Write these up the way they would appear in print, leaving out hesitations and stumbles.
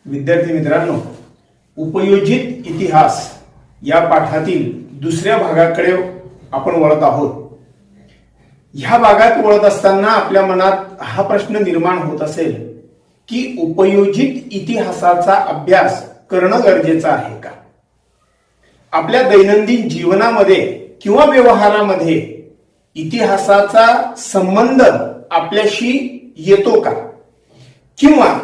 विद्यार्थी मित्रांनो, उपयोजित इतिहास या पाठातील दुसऱ्या भागाकडे आपण वळत आहोत. ह्या भागात वळत असताना आपल्या मनात हा प्रश्न निर्माण होत असेल की उपयोजित इतिहासाचा अभ्यास करणं गरजेचं आहे का? आपल्या दैनंदिन जीवनामध्ये किंवा व्यवहारामध्ये इतिहासाचा संबंध आपल्याशी येतो का? किंवा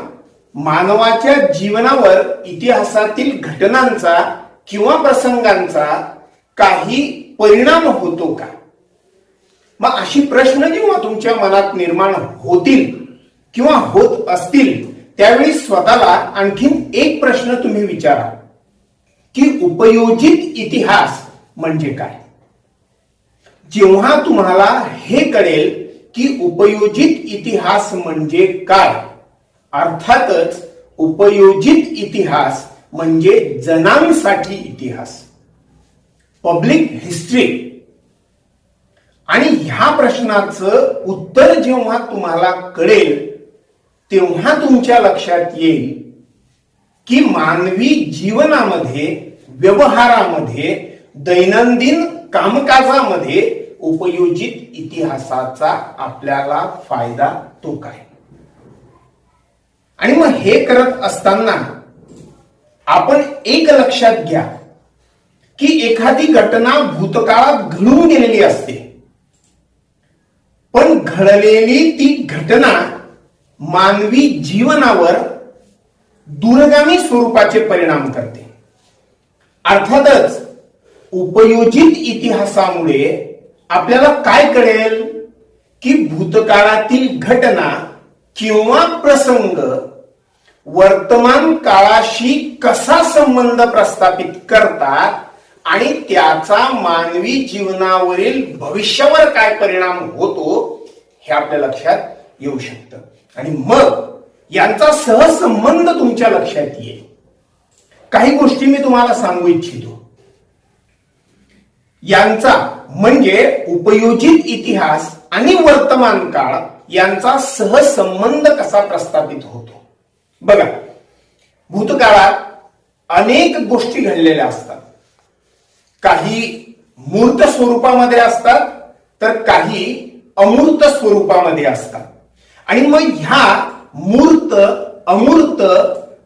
मानवाच्या जीवनावर इतिहासातील घटनांचा किंवा प्रसंगांचा काही परिणाम होतो का? मग अशी प्रश्न जेव्हा तुमच्या मनात निर्माण होतील किंवा होत असतील त्यावेळी स्वतःला आणखीन एक प्रश्न तुम्ही विचारा की उपयोजित इतिहास म्हणजे काय? जेव्हा तुम्हाला हे कळेल की उपयोजित इतिहास म्हणजे काय, अर्थातच उपयोजित इतिहास म्हणजे जनांसाठी इतिहास, पब्लिक हिस्ट्री. आणि ह्या प्रश्नाचं उत्तर जेव्हा तुम्हाला कळेल तेव्हा तुमच्या लक्षात येईल की मानवी जीवनामध्ये, व्यवहारामध्ये, दैनंदिन कामकाजामध्ये उपयोजित इतिहासाचा आपल्याला फायदा तो काय. आणि मग हे करत असताना आपण एक लक्षात घ्या की एखादी घटना भूतकाळात घडून गेलेली असते, पण घडलेली ती घटना मानवी जीवनावर दूरगामी स्वरूपाचे परिणाम करते. अर्थातच उपयोजित इतिहासामुळे आपल्याला काय कळेल की भूतकाळातील घटना किंवा प्रसंग वर्तमान काळाशी कसा संबंध प्रस्थापित करतात आणि त्याचा मानवी जीवनावरील भविष्यावर काय परिणाम होतो हे आपल्या लक्षात येऊ शकतं. आणि मग यांचा सहसंबंध तुमच्या लक्षात येईल. काही गोष्टी मी तुम्हाला सांगू इच्छितो. यांचा म्हणजे उपयोजित इतिहास आणि वर्तमान काळ यांचा सहसंबंध कसा प्रस्थापित होतो. बघा, भूतकाळात अनेक गोष्टी घडलेल्या असतात. काही मूर्त स्वरूपामध्ये असतात तर काही अमूर्त स्वरूपामध्ये असतात. आणि मग ह्या मूर्त अमूर्त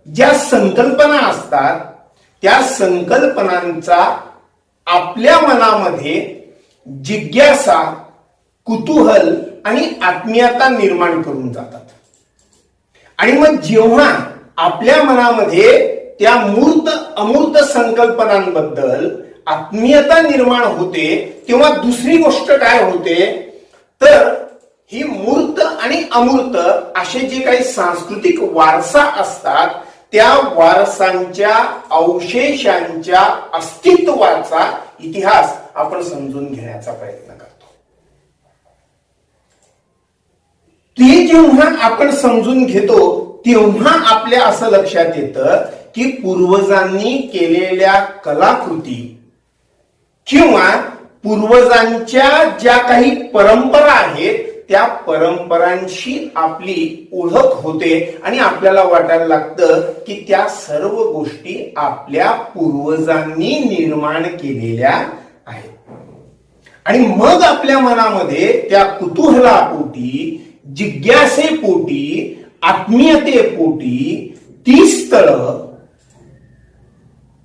ज्या संकल्पना असतात त्या संकल्पनांचा आपल्या मनामध्ये जिज्ञासा, कुतूहल आणि आत्मीयता निर्माण करून जातात. आणि मग जेव्हा आपल्या मनामध्ये त्या मूर्त अमूर्त संकल्पनांबद्दल आत्मीयता निर्माण होते तेव्हा दुसरी गोष्ट काय होते तर ही मूर्त आणि अमूर्त असे जे काही सांस्कृतिक वारसा असतात त्या वारसांच्या अवशेषांच्या अस्तित्वाचा इतिहास आपण समजून घेण्याचा प्रयत्न करतो. ते जेव्हा आपण समजून घेतो तेव्हा आपल्या असं लक्षात येतं की पूर्वजांनी केलेल्या कलाकृती किंवा पूर्वजांच्या ज्या काही परंपरा आहेत त्या परंपरांशी आपली ओळख होते आणि आपल्याला वाटायला लागतं की त्या सर्व गोष्टी आपल्या पूर्वजांनी निर्माण केलेल्या आहेत. आणि मग आपल्या मनामध्ये त्या कुतूहलापोटी, जिज्ञासेपोटी, आत्मीयतेपोटी ती स्थळं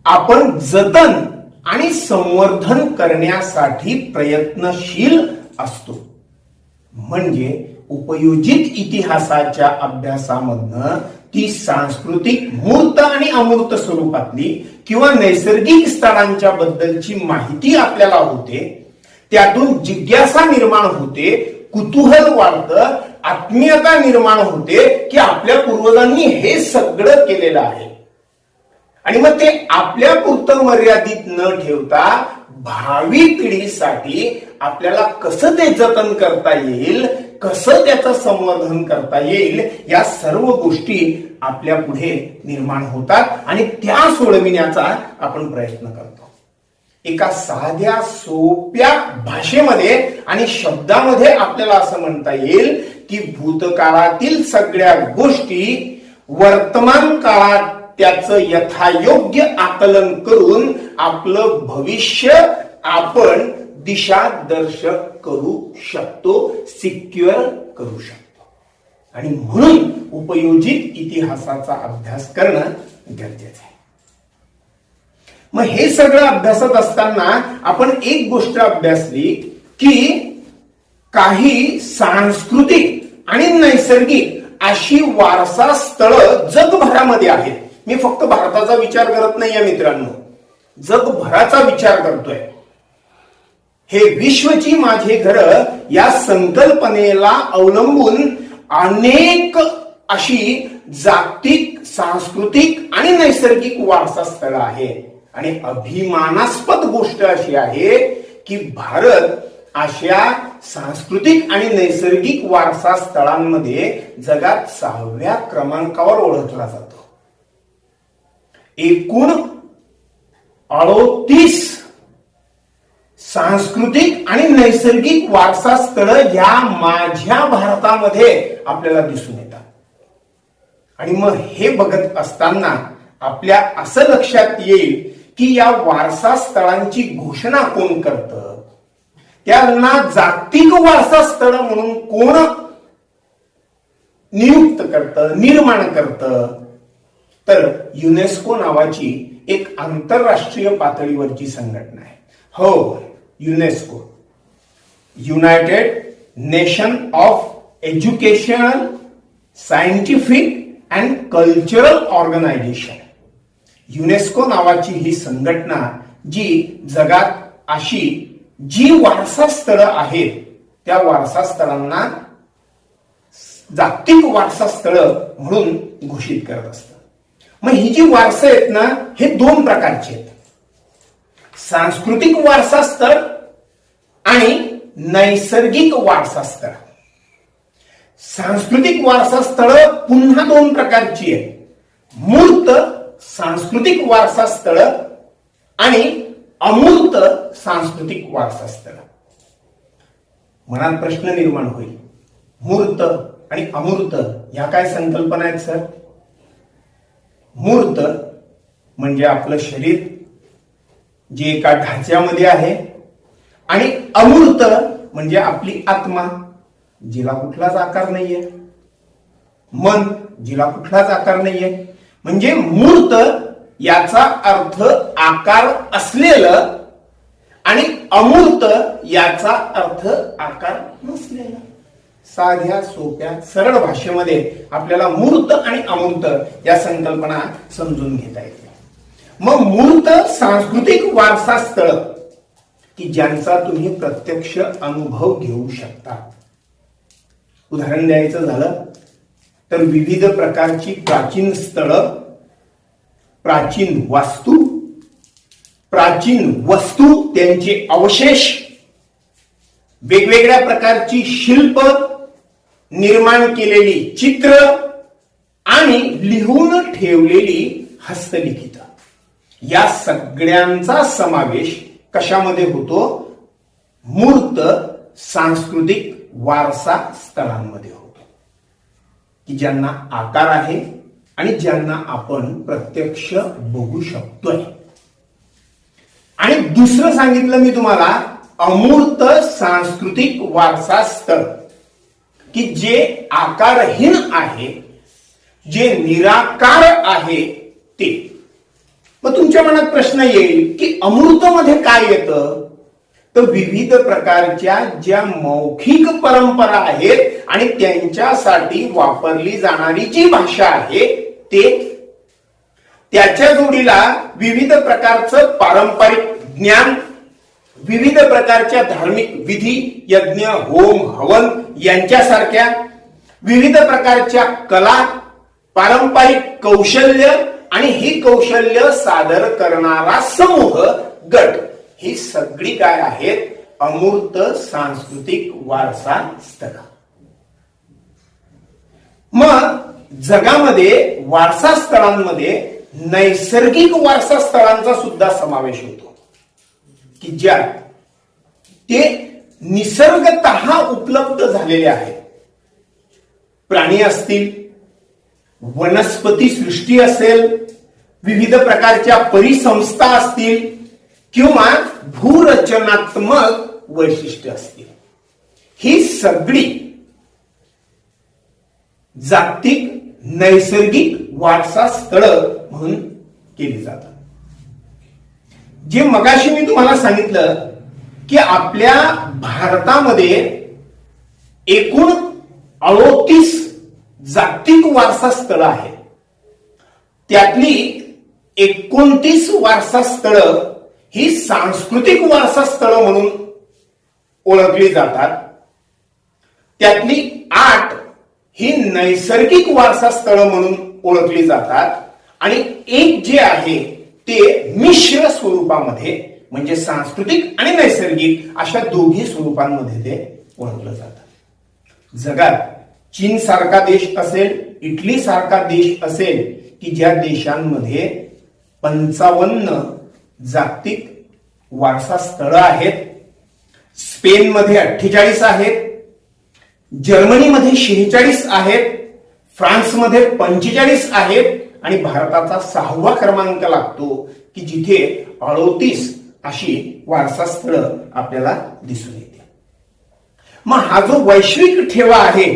आपण जतन आणि संवर्धन करण्यासाठी प्रयत्नशील असतो. म्हणजे उपयोजित इतिहासाच्या अभ्यासामधनं ती सांस्कृतिक मूर्त आणि अमूर्त स्वरूपातली किंवा नैसर्गिक स्थळांच्या बद्दलची माहिती आपल्याला होते. त्यातून जिज्ञासा निर्माण होते, कुतूहल वाढतं, आत्मीयता निर्माण होते की आपल्या पूर्वजांनी हे सगळं केलेलं आहे. आणि मग ते आपल्या पुरतं मर्यादित न ठेवता भावी पिढीसाठी आपल्याला कसं ते जतन करता येईल, कसं त्याचं संवर्धन करता येईल या सर्व गोष्टी आपल्या पुढे निर्माण होतात आणि त्या सोडविण्याचा आपण प्रयत्न करतो. एका साध्या सोप्या भाषेमध्ये आणि शब्दामध्ये आपल्याला असं म्हणता येईल की भूतकाळातील सगळ्या गोष्टी वर्तमान काळात त्याचं यथायोग्य आकलन करून आपलं भविष्य आपण दिशादर्शक करू शकतो, सिक्युअर करू शकतो. आणि म्हणून उपयोजित इतिहासाचा अभ्यास करणं गरजेचं आहे. मग हे सगळं अभ्यासत असताना आपण एक गोष्ट अभ्यासली की काही सांस्कृतिक आणि नैसर्गिक अशी वारसा स्थळं जगभरामध्ये आहेत. मी फक्त भारताचा विचार करत नाहीये मित्रांनो, जगभराचा विचार करतोय. हे विश्वची माझे घर या संकल्पनेला अवलंबून अनेक अशी जागतिक, सांस्कृतिक आणि नैसर्गिक वारसा स्थळं आहेत. आणि अभिमानास्पद गोष्ट अशी आहे की भारत अशा सांस्कृतिक आणि नैसर्गिक वारसा स्थळांमध्ये जगात 6व्या क्रमांकावर ओळखला जातो. एकूण 38 सांस्कृतिक आणि नैसर्गिक वारसा स्थळं या माझ्या भारतामध्ये आपल्याला दिसून येतात. आणि मग हे बघत असताना आपल्या असं लक्षात येईल की या वारसा स्थळांची घोषणा कोण करतं, त्यांना जागतिक वारसा स्थळ म्हणून कोण नियुक्त करतं, निर्माण करतं, तर युनेस्को नावाची एक आंतरराष्ट्रीय पातळीवरची संघटना आहे. हो, UNESCO, united nation of educational, scientific and cultural organisation. UNESCO नावाची ही संघटना जी जगात अशी जी वारसा स्थळं आहेत त्या वारसा स्थळांना जागतिक वारसा स्थळं म्हणून घोषित करत असतं. मग ही जी वारसा आहेत ना, हे 2 प्रकारचे आहेत. सांस्कृतिक वारसा स्थळ आणि नैसर्गिक वारसा स्थळ. सांस्कृतिक वारसा स्थळ पुन्हा 2 प्रकारची आहेत. मूर्त सांस्कृतिक वारसा स्थळ आणि अमूर्त सांस्कृतिक वारसा स्थळ. मनात प्रश्न निर्माण होईल, मूर्त आणि अमूर्त या काय संकल्पना आहेत सर? मूर्त म्हणजे आपलं शरीर जे एका ढाच्यामध्ये आहे, आणि अमूर्त म्हणजे आपली आत्मा जिला कुठलाच आकार नाहीये, मन जिला कुठलाच आकार नाहीये. म्हणजे मूर्त याचा अर्थ आकार असलेलं आणि अमूर्त याचा अर्थ आकार नसलेला. साध्या सोप्या सरळ भाषेमध्ये आपल्याला मूर्त आणि अमूर्त या संकल्पना समजून घेता येते. मग मूर्त सांस्कृतिक वारसा स्थळ की ज्यांचा तुम्ही प्रत्यक्ष अनुभव घेऊ शकता. उदाहरण द्यायचं झालं तर विविध प्रकारची प्राचीन स्थळं, प्राचीन वास्तू, प्राचीन वस्तू, त्यांचे अवशेष, वेगवेगळ्या प्रकारची शिल्प, निर्माण केलेली चित्र आणि लिहून ठेवलेली हस्तलिखित, या सगळ्यांचा समावेश कशामध्ये होतो? मूर्त सांस्कृतिक वारसा स्थळांमध्ये होतो, की ज्यांना आकार आहे आणि ज्यांना आपण प्रत्यक्ष बघू शकतोय. आणि दुसरं सांगितलं मी तुम्हाला, अमूर्त सांस्कृतिक वारसा स्थळ की जे आकारहीन आहे, जे निराकार आहे ते. मग तुमच्या मनात प्रश्न येईल की अमूर्त मध्ये काय येतं? तर विविध प्रकारच्या ज्या मौखिक परंपरा आहेत आणि त्यांच्यासाठी वापरली जाणारी जी भाषा आहे ते, त्याच्या जोडीला विविध प्रकारचं पारंपरिक ज्ञान, विविध प्रकारच्या धार्मिक विधी, यज्ञ, होम, हवन यांच्यासारख्या विविध प्रकारच्या कला, पारंपरिक कौशल्य आणि ही कौशल्य सादर करणारा समूह, गट, ही सगळी काय आहेत? अमूर्त सांस्कृतिक वारसा स्थळ. मग जगामध्ये वारसा स्थळांमध्ये नैसर्गिक वारसा स्थळांचा सुद्धा समावेश होतो, की ज्यात ते निसर्गतः उपलब्ध झालेले आहेत. प्राणी असतील, वनस्पती सृष्टी असेल, विविध प्रकारच्या परिसंस्था असतील किंवा भूरचनात्मक वैशिष्ट्य असतील, ही सगळी जागतिक नैसर्गिक वारसा स्थळ म्हणून केली जातात. जे मगाशी मी तुम्हाला सांगितलं की आपल्या भारतामध्ये एकूण 38 जागतिक वारसा स्थळ आहेत. त्यातली 29 वारसा स्थळ ही सांस्कृतिक वारसा स्थळ म्हणून ओळखली जातात. त्यातली 8 ही नैसर्गिक वारसा स्थळ म्हणून ओळखली जातात आणि एक जे आहे ते मिश्र स्वरूपामध्ये म्हणजे सांस्कृतिक आणि नैसर्गिक अशा दोन्ही स्वरूपांमध्ये ते ओळखलं जातं. जगात चीन सारखा देश असेल, इटली सारखा देश असेल की ज्या देशांमध्ये 55 जागतिक वारसा स्थळं आहेत, स्पेनमध्ये 48 आहेत, जर्मनीमध्ये 46 आहेत, फ्रान्समध्ये 45 आहेत आणि भारताचा 6वा क्रमांक लागतो की जिथे 38 अशी वारसा स्थळं आपल्याला दिसून येते. मग हा जो वैश्विक ठेवा आहे,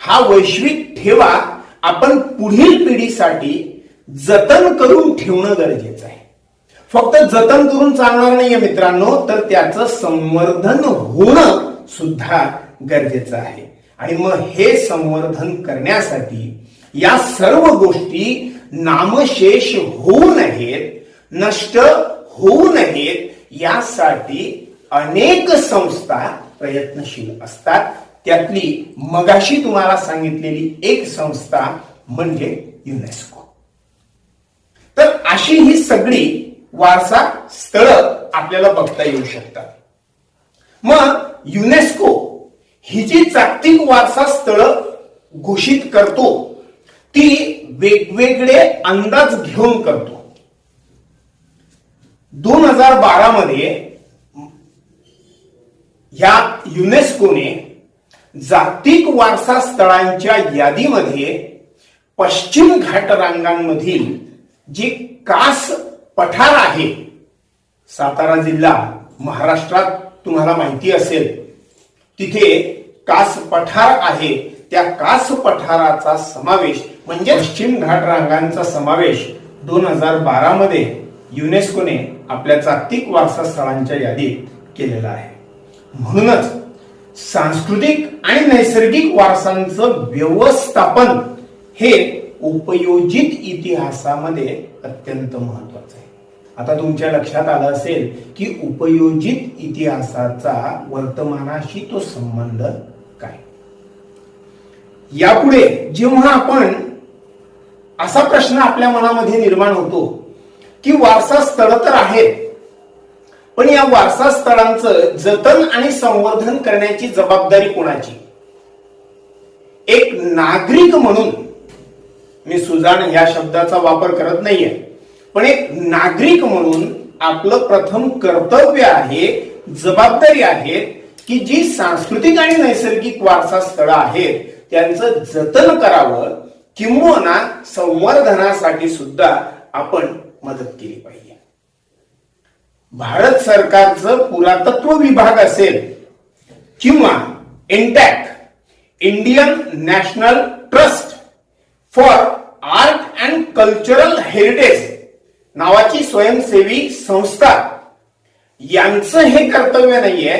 हा वैश्विक ठेवा आपण पुढील पिढीसाठी जतन करून ठेवणं गरजेचं आहे. फक्त जतन करून चालणार नाहीये मित्रांनो, तर त्याचं संवर्धन होणं सुद्धा गरजेचं आहे. आणि मग हे संवर्धन करण्यासाठी या सर्व गोष्टी नामशेष होऊ नयेत, नष्ट होऊ नयेत, यासाठी अनेक संस्था प्रयत्नशील असतात. त्यातली मगाशी तुम्हाला सांगितलेली एक संस्था म्हणजे युनेस्को. तर अशी ही सगळी वारसा स्थळं आपल्याला बघता येऊ शकतात. मग युनेस्को ही जी जागतिक वारसा स्थळं घोषित करतो ती वेगवेगळे अंदाज घेऊन करतो. 2012 मध्ये या युनेस्कोने जागतिक वारसा स्थळांच्या यादीमध्ये पश्चिम घाट रांगांमधील जे कास पठार आहे, सातारा जिल्हा महाराष्ट्रात तुम्हाला माहिती असेल, तिथे कास पठार आहे, त्या कास पठाराचा समावेश म्हणजे पश्चिम घाट रांगांचा समावेश 2012 मध्ये युनेस्कोने आपल्या जागतिक वारसा स्थळांच्या यादीत केलेला आहे. म्हणूनच सांस्कृतिक आणि नैसर्गिक वारसांचं व्यवस्थापन हे उपयोजित इतिहासामध्ये अत्यंत महत्वाचं आहे. आता तुमच्या लक्षात आलं असेल की उपयोजित इतिहासाचा वर्तमानाशी तो संबंध काय. यापुढे जेव्हा आपण असा प्रश्न आपल्या मनामध्ये निर्माण होतो की वारसा स्थळ तर आहेत, पण या वारसा स्थळांचं जतन आणि संवर्धन करण्याची जबाबदारी कोणाची. एक नागरिक म्हणून, मी सुजाण या शब्दाचा वापर करत नाहीये, पण एक नागरिक म्हणून आपलं प्रथम कर्तव्य आहे, जबाबदारी आहे की जी सांस्कृतिक आणि नैसर्गिक वारसा स्थळं आहेत त्यांचं जतन करावं किंवा संवर्धनासाठी सुद्धा आपण मदत केली पाहिजे. भारत सरकारचं पुरातत्व विभाग असेल किंवा INTACH, Indian National Trust for Art and Cultural Heritage नावाची स्वयंसेवी संस्था, यांचं हे कर्तव्य नाहीये,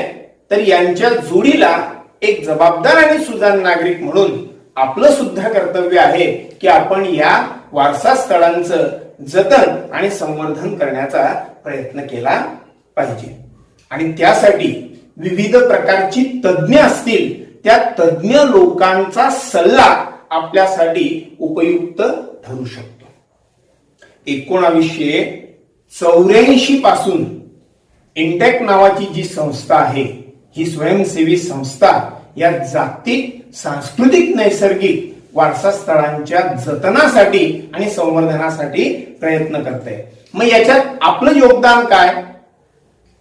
तर यांच्या जोडीला एक जबाबदार आणि सुजाण नागरिक म्हणून आपलं सुद्धा कर्तव्य आहे की आपण या वारसा स्थळांचं जतन आणि संवर्धन करण्याचा प्रयत्न केला पाहिजे. आणि त्यासाठी विविध प्रकारची तज्ञ असतील, त्या तज्ञ लोकांचा सल्ला आपल्यासाठी उपयुक्त ठरू शकतो. 1984 पासून इंटेक नावाची जी संस्था आहे, ही स्वयंसेवी संस्था या जागतिक सांस्कृतिक नैसर्गिक वारसा स्थळांच्या जतनासाठी आणि संवर्धनासाठी प्रयत्न करते. मग याच्यात आपलं योगदान काय,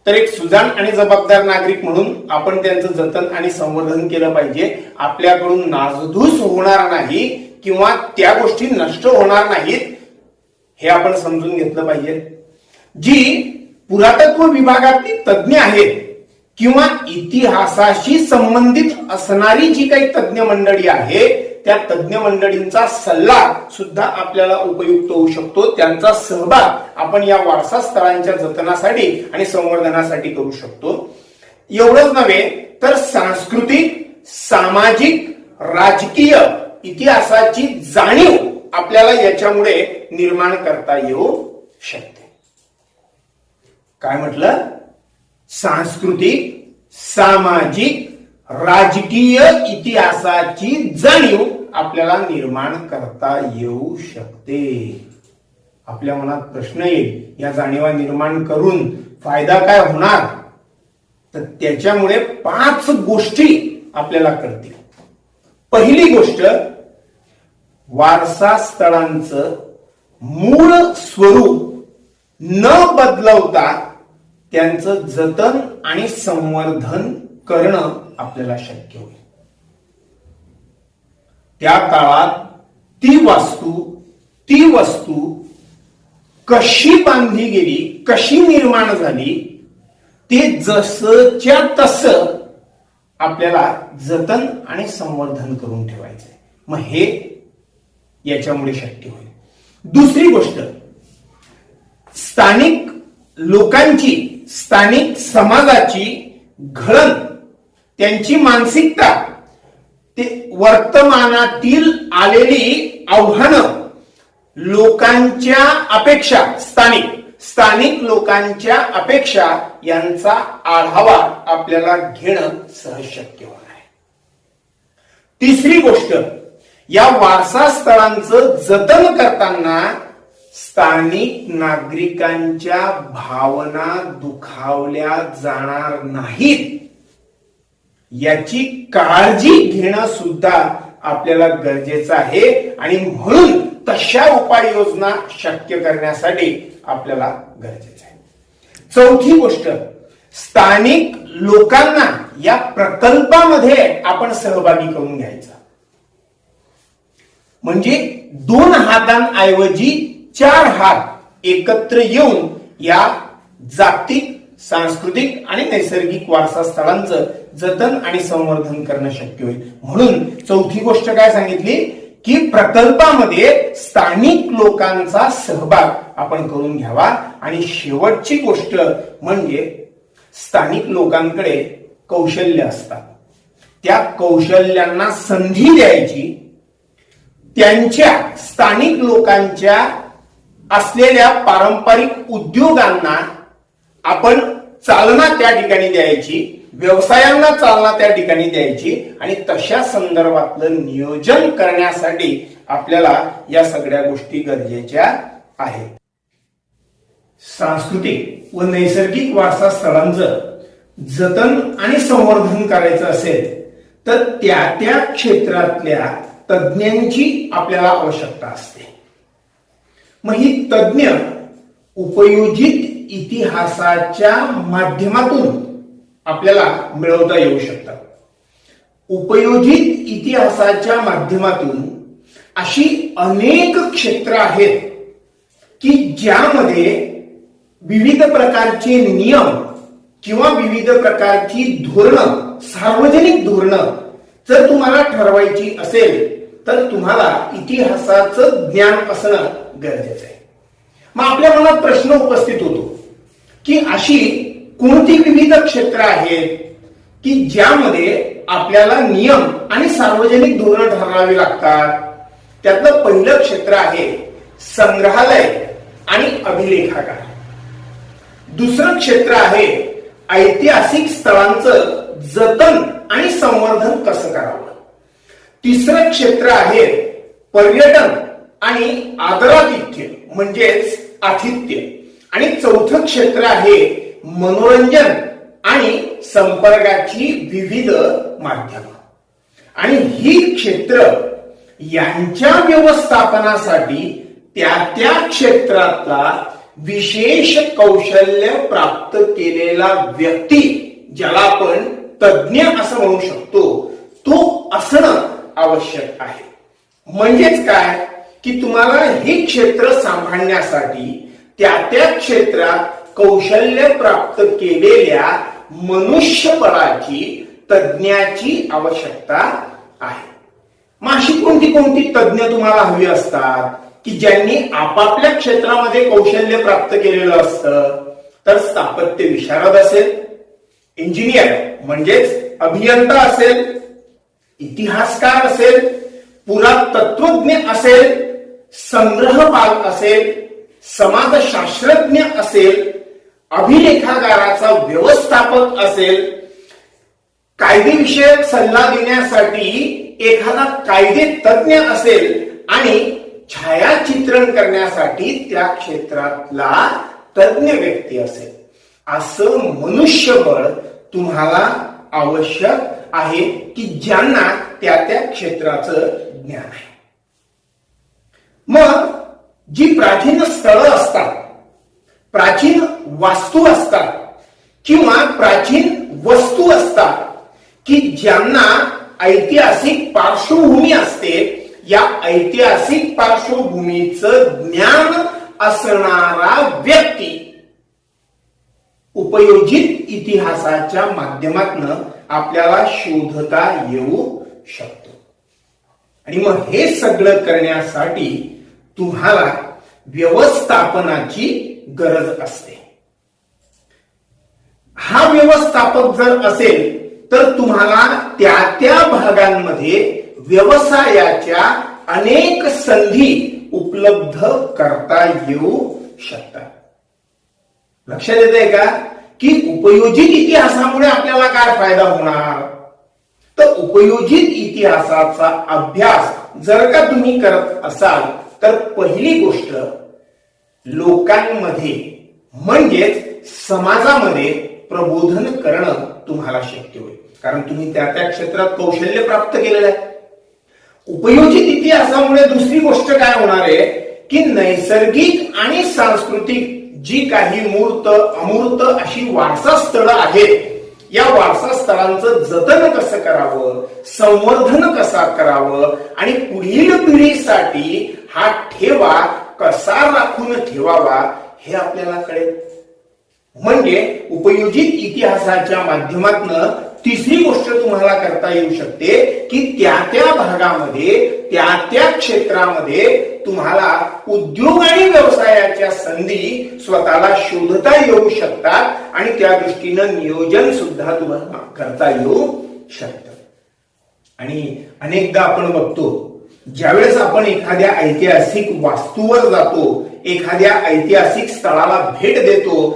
तर एक सुजाण आणि जबाबदार नागरिक म्हणून आपण त्यांचं जतन आणि संवर्धन केलं पाहिजे. आपल्याकडून नासधूस होणार नाही किंवा त्या गोष्टी नष्ट होणार नाहीत हे आपण समजून घेतलं पाहिजे. जी पुरातत्व विभागातली तज्ज्ञ आहेत किंवा इतिहासाशी संबंधित असणारी जी काही तज्ज्ञ मंडळी आहे, त्या तज्ज्ञ मंडळींचा सल्ला सुद्धा आपल्याला उपयुक्त होऊ शकतो. त्यांचा सहभाग आपण या वारसा स्थळांच्या जतनासाठी आणि संवर्धनासाठी करू शकतो. एवढंच नव्हे तर सांस्कृतिक, सामाजिक, राजकीय इतिहासाची जाणीव आपल्याला याच्यामुळे निर्माण करता येऊ शकते. काय म्हटलं? सांस्कृतिक, सामाजिक, राजकीय इतिहासाची जाणीव आपल्याला निर्माण करता येऊ शकते. आपल्या मनात प्रश्न येईल, या जाणीवा निर्माण करून फायदा काय होणार? तर त्याच्यामुळे 5 गोष्टी आपल्याला कळतील. पहिली गोष्ट, वारसा स्थळांचं मूळ स्वरूप न बदलवता त्यांचं जतन आणि संवर्धन करणं आपल्याला शक्य होईल. त्या काळात ती वस्तू कशी बांधली गेली, कशी निर्माण झाली, ते जसच्या तसं आपल्याला जतन आणि संवर्धन करून ठेवायचंय. मग हे याच्यामुळे शक्य होईल. दुसरी गोष्ट, स्थानिक लोकांची, स्थानिक समाजाची घडण, त्यांची मानसिकता, ते वर्तमानातील आलेली आव्हानं, लोकांच्या अपेक्षा, स्थानिक लोकांच्या अपेक्षा यांचा आढावा आपल्याला घेणं सहज शक्य होणार आहे. तिसरी गोष्ट, या वारसा स्थळांचं जतन करताना स्थानिक नागरिकांच्या भावना दुखावल्या जाणार नाहीत याची काळजी घेणं सुद्धा आपल्याला गरजेचं आहे. आणि म्हणून तशा उपाययोजना शक्य करण्यासाठी आपल्याला गरजेचं आहे. चौथी गोष्ट, स्थानिक लोकांना या प्रकल्पामध्ये आपण सहभागी करून घ्यायचा. म्हणजे 2 हातांऐवजी 4 हात एकत्र येऊन या जागतिक, सांस्कृतिक आणि नैसर्गिक वारसा स्थळांचं जतन आणि संवर्धन करणं शक्य होईल. म्हणून चौथी गोष्ट काय सांगितली की प्रकल्पामध्ये स्थानिक लोकांचा सहभाग आपण करून घ्यावा. आणि शेवटची गोष्ट म्हणजे स्थानिक लोकांकडे कौशल्य असतात, त्या कौशल्यांना संधी द्यायची. त्यांच्या, स्थानिक लोकांच्या असलेल्या पारंपरिक उद्योगांना आपण चालना त्या ठिकाणी द्यायची, व्यवसायांना चालना त्या ठिकाणी द्यायची. आणि तशा संदर्भातलं नियोजन करण्यासाठी आपल्याला या सगळ्या गोष्टी गरजेच्या आहेत. सांस्कृतिक व नैसर्गिक वारसा स्थळांचं जतन आणि संवर्धन करायचं असेल तर त्या क्षेत्रातल्या तज्ज्ञांची आपल्याला आवश्यकता असते. मग ही तज्ज्ञ उपयोजित इतिहासाच्या माध्यमातून आपल्याला मिळवता येऊ शकतात. उपयोजित इतिहासाच्या माध्यमातून अशी अनेक क्षेत्र आहेत की ज्यामध्ये विविध प्रकारचे नियम किंवा विविध प्रकारची धोरणं, सार्वजनिक धोरणं जर तुम्हाला ठरवायची असेल तर तुम्हाला इतिहासाचं ज्ञान असणं गरजेचं आहे. मग आपल्या मनात प्रश्न उपस्थित होतो की अशी कोणती विविध क्षेत्र आहेत की ज्यामध्ये आपल्याला नियम आणि सार्वजनिक धोरण ठरवावी लागतात. त्यातलं पहिलं क्षेत्र आहे संग्रहालय आणि अभिलेखागार. दुसरं क्षेत्र आहे ऐतिहासिक स्थळांचं जतन आणि संवर्धन कसं करावं. तिसरं क्षेत्र आहे पर्यटन आणि आदरातिथ्य म्हणजेच आतिथ्य. आणि चौथं क्षेत्र आहे मनोरंजन आणि संपर्काची विविध माध्यमं. आणि ही क्षेत्र यांच्या व्यवस्थापनासाठी त्या क्षेत्रातला विशेष कौशल्य प्राप्त केलेला व्यक्ती, ज्याला आपण तज्ज्ञ असं म्हणू शकतो, तो असणं आवश्यक आहे. म्हणजेच काय की तुम्हाला हे क्षेत्र सांभाळण्यासाठी त्या क्षेत्रात कौशल्य प्राप्त केलेल्या मनुष्यबळाची, तज्ञाची आवश्यकता आहे. मग अशी कोणती कोणती तज्ञ तुम्हाला हवी असतात की ज्यांनी आपापल्या क्षेत्रामध्ये कौशल्य प्राप्त केलेलं असतं? तर स्थापत्य विशारद असेल, इंजिनियर म्हणजेच अभियंता असेल, इतिहासकार असेल, पुरातत्वज्ञ असेल, संग्रहपाल असेल, समाजशास्त्रज्ञ असेल, अभिलेखागाराचा व्यवस्थापक असेल, कायदेविषयक सल्ला देण्यासाठी एखादा कायदे तज्ञ असेल आणि छायाचित्रण करण्यासाठी त्या क्षेत्रातला तज्ञ व्यक्ती असेल. असं मनुष्यबळ तुम्हाला आवश्यक आहे की ज्यांना त्या क्षेत्राचं ज्ञान आहे. मग जी प्राचीन स्थळं असतात, प्राचीन वास्तू असतात किंवा प्राचीन वस्तू असतात की ज्यांना ऐतिहासिक पार्श्वभूमी असते, या ऐतिहासिक पार्श्वभूमीचं ज्ञान असणारा व्यक्ती उपयोजित इतिहासाच्या माध्यमातून आपल्याला शोधता येऊ शकतो. आणि मग हे सगळं करण्यासाठी तुम्हाला व्यवस्थापनाची गरज असते. हा व्यवस्थापक जर असेल तर तुम्हाला त्या भागांमध्ये व्यवसायाच्या अनेक संधी उपलब्ध करता येऊ शकतात. लक्षात येतंय का की उपयोजित इतिहासामुळे आपल्याला काय फायदा होणार? तर उपयोजित इतिहासाचा अभ्यास जर का तुम्ही करत असाल तर पहिली गोष्ट, लोकांमध्ये म्हणजेच समाजामध्ये प्रबोधन करणं तुम्हाला शक्य होईल, कारण तुम्ही त्या क्षेत्रात कौशल्य प्राप्त केलेलं आहे. उपयोजित इतिहासामुळे दुसरी गोष्ट काय होणार आहे की नैसर्गिक आणि सांस्कृतिक जी काही मूर्त अमूर्त अशी वारसा स्थळं आहेत, या वारसा स्थळांचं जतन कसं करावं, संवर्धन कसा करावं आणि पुढील पिढीसाठी हा ठेवा कसा राखून ठेवावा हे आपल्याला कळेल. म्हणजे उपयोजित इतिहासाच्या माध्यमातून तिसरी गोष्ट तुम्हाला करता येऊ शकते की त्या भागामध्ये, त्या क्षेत्रामध्ये तुम्हाला उद्योग आणि व्यवसायाच्या संधी स्वतःला शोधता येऊ शकतात आणि त्या दृष्टीनं नियोजन सुद्धा तुम्हाला करता येऊ शकतं. आणि अनेकदा आपण बघतो, ज्यावेळेस आपण एखाद्या ऐतिहासिक वास्तूवर जातो, एखाद्या ऐतिहासिक स्थळाला भेट देतो,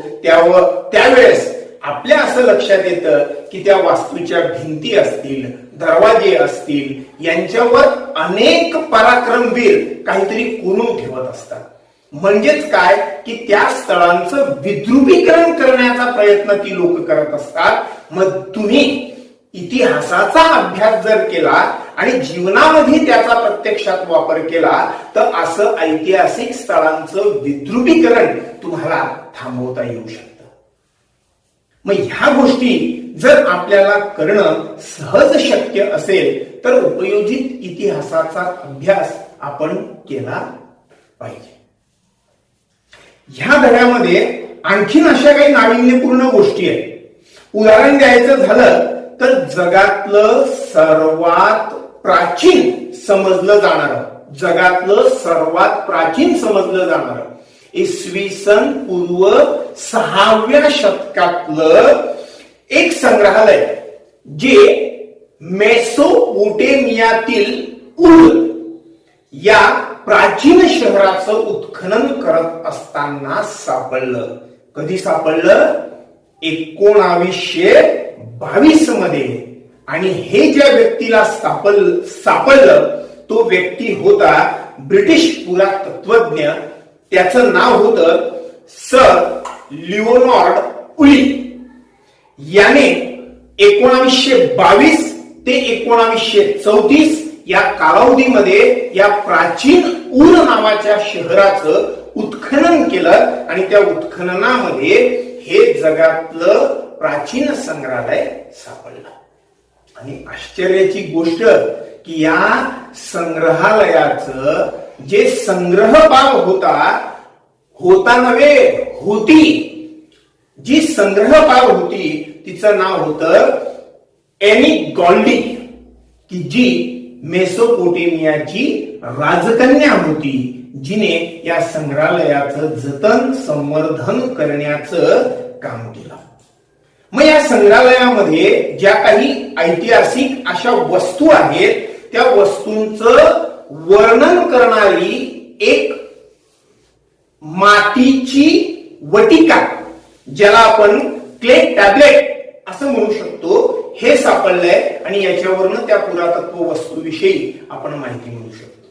त्यावेळेस आपल्या असं लक्षात येतं की त्या वास्तूच्या भिंती असतील, दरवाजे असतील, यांच्यावर अनेक पराक्रमवीर काहीतरी कोरून ठेवत असतात. म्हणजेच काय की त्या स्थळांचं विद्रुपीकरण करण्याचा प्रयत्न ती लोक करत असतात. मग तुम्ही इतिहासाचा अभ्यास जर केला आणि जीवनामध्ये त्याचा प्रत्यक्षात वापर केला तर असं ऐतिहासिक स्थळांचं विद्रुपीकरण तुम्हाला थांबवता येऊ शकतं. मग ह्या गोष्टी जर आपल्याला करणं सहज शक्य असेल तर उपयोजित इतिहासाचा अभ्यास आपण केला पाहिजे. ह्या धड्यामध्ये आणखीन अशा काही नाविन्यपूर्ण गोष्टी आहेत. उदाहरण द्यायचं झालं तर जगातलं सर्वात प्राचीन समजलं जाणारं इसवी सन पूर्व 6व्या शतकातलं एक संग्रहालय जे मेसोपोटेमियातील उर या प्राचीन शहराचं उत्खनन करत असताना सापडलं. कधी सापडलं? 1922 मध्ये. आणि हे ज्या व्यक्तीला सापडलं तो व्यक्ती होता ब्रिटिश पुरातत्वज्ञ. त्याचं नाव होतं सर लिओनार्ड उली. याने 1922 ते 1934 या कालावधीमध्ये या प्राचीन उर नावाच्या शहराचं उत्खनन केलं आणि त्या उत्खननामध्ये हे जगातलं प्राचीन संग्रहालय सापडलं. आणि आश्चर्याची गोष्ट की या संग्रहालयाचं जे संग्रहपाल होता नव्हे होती, जी संग्रहपाल होती तिचं नाव होतं एनी गॉल्डी, की जी मेसोपोटेमियाची राजकन्या होती, जिने या संग्रहालयाचं जतन संवर्धन करण्याचं काम केलं. मग या संग्रहालयामध्ये ज्या काही ऐतिहासिक अशा वस्तू आहेत त्या वस्तूंचं वर्णन करणारी एक मातीची वटिका, ज्याला आपण क्ले टॅब्लेट असं म्हणू शकतो, हे सापडलंय आणि याच्यावरनं त्या पुरातत्व वस्तूविषयी आपण माहिती मिळू शकतो.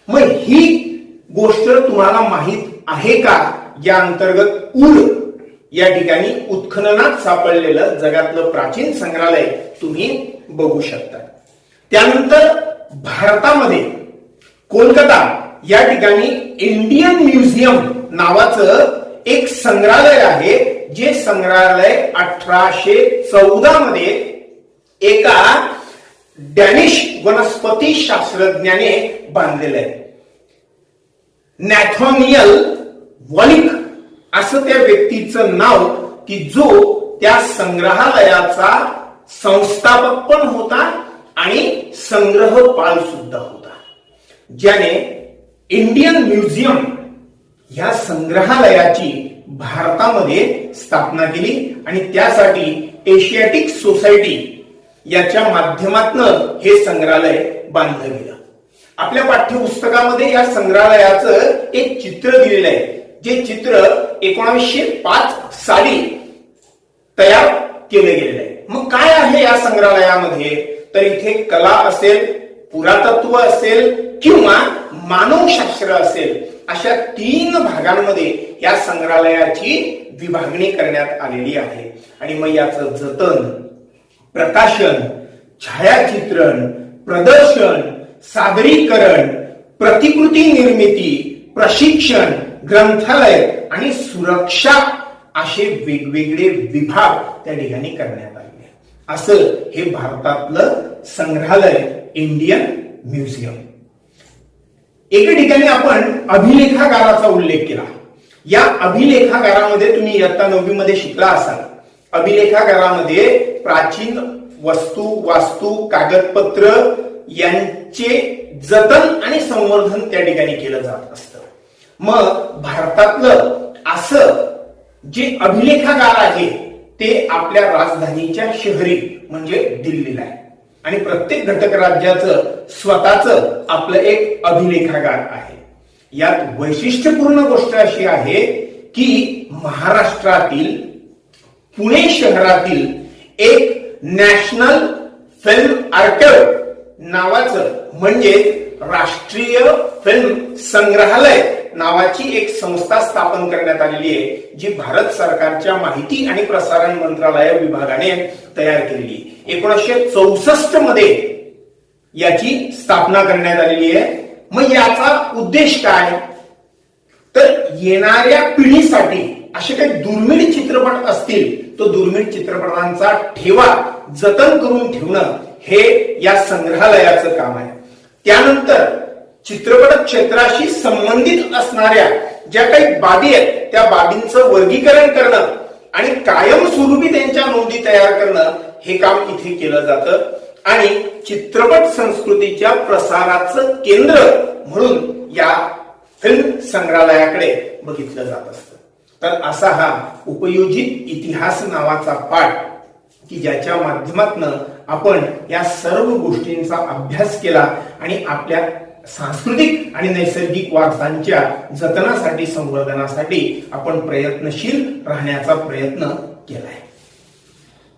मग ही गोष्ट तुम्हाला माहित आहे का? या अंतर्गत उड या ठिकाणी उत्खननात सापडलेलं जगातलं प्राचीन संग्रहालय तुम्ही बघू शकता. त्यानंतर भारतामध्ये कोलकाता या ठिकाणी इंडियन म्युझियम नावाचं एक संग्रहालय आहे, जे संग्रहालय 1814 मध्ये एका डॅनिश वनस्पती शास्त्रज्ञाने बांधलेलं आहे. नॅथॉनियल वॉलिक असं त्या व्यक्तीचं नाव, की जो त्या संग्रहालयाचा संस्थापक पण होता आणि संग्रहपाल सुद्धा होता, ज्याने इंडियन म्युझियम या संग्रहालयाची भारतामध्ये स्थापना केली आणि त्यासाठी एशियाटिक सोसायटी याच्या माध्यमातून हे संग्रहालय बांधलं गेलं. आपल्या पाठ्यपुस्तकामध्ये या संग्रहालयाचं एक चित्र दिलेलं आहे, जे चित्र 1905 साली तयार केले गेलेलं आहे. मग काय आहे या संग्रहालयामध्ये? तर इथे कला असेल, पुरातत्व असेल किंवा मानवशास्त्र असेल, अशा 3 भागांमध्ये या संग्रहालयाची विभागणी करण्यात आलेली आहे. आणि मग याचं जतन, प्रकाशन, छायाचित्रण, प्रदर्शन, सादरीकरण, प्रतिकृती निर्मिती, प्रशिक्षण, ग्रंथालय आणि सुरक्षा असे वेगवेगळे विभाग त्या ठिकाणी करण्यात आले. असं हे भारतातलं संग्रहालय इंडियन म्युझियम. एके ठिकाणी आपण अभिलेखागाराचा उल्लेख केला. या अभिलेखागारामध्ये तुम्ही इयत्ता 9वी मध्ये शिकला असाल. अभिलेखागारामध्ये प्राचीन वस्तू, वास्तू, कागदपत्र यांचे जतन आणि संवर्धन त्या ठिकाणी केलं जात असतं. मग भारतातलं असं जे अभिलेखागार आहे ते आपल्या राजधानीच्या शहरी म्हणजे दिल्लीला आहे आणि प्रत्येक घटक राज्याचं स्वतःचं आपलं एक अभिलेखागार आहे. यात वैशिष्ट्यपूर्ण गोष्ट अशी आहे की महाराष्ट्रातील पुणे शहरातील एक नॅशनल फिल्म आर्काइव्ह नावाचं म्हणजे राष्ट्रीय फिल्म संग्रहालय नावाची एक संस्था स्थापन करण्यात आलेली आहे, जी भारत सरकारच्या माहिती आणि प्रसारण मंत्रालय विभागाने तयार केलेली. 1964 मध्ये याची स्थापना करण्यात आलेली आहे. मग याचा उद्देश काय? तर येणाऱ्या पिढीसाठी असे काही दुर्मिळ चित्रपट असतील, तो दुर्मिळ चित्रपटांचा ठेवा जतन करून ठेवणं हे या संग्रहालयाचं काम आहे. त्यानंतर चित्रपट क्षेत्राशी संबंधित असणाऱ्या ज्या काही बाबी आहेत त्या बाबींचं वर्गीकरण करणं आणि कायमस्वरूपी त्यांच्या नोंदी तयार करणं हे काम इथे केलं जातं. आणि चित्रपट संस्कृतीच्या प्रसाराचं केंद्र म्हणून या फिल्म संग्रहालयाकडे बघितलं जात असतं. तर असा हा उपयोजित इतिहास नावाचा पाठ, की ज्याच्या माध्यमातून आपण या सर्व गोष्टींचा अभ्यास केला आणि आपल्या सांस्कृतिक आणि नैसर्गिक वारसांच्या जतनासाठी, संवर्धनासाठी आपण प्रयत्नशील राहण्याचा प्रयत्न केलाय.